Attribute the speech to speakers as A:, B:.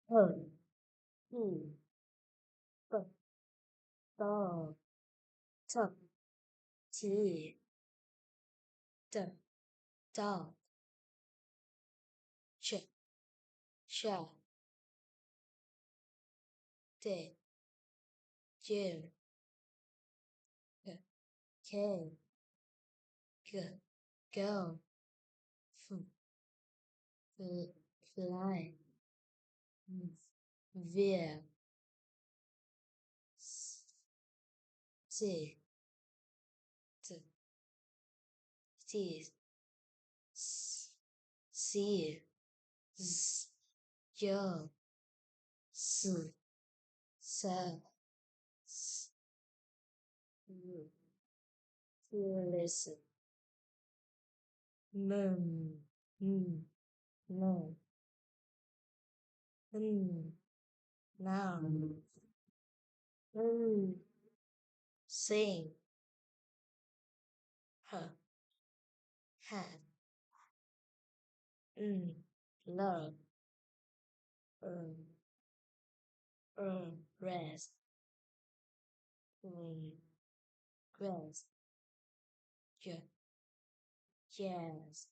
A: Her, he, but, dog, tuck, tea, the, dog, ch, sha, de, Jill, K, g, go, f, fly, veer, t, t, t, see, z, yo, s, sa, s, listen, moon, no, now, sing, her, hat, love, um, rest, um, grass, jazz,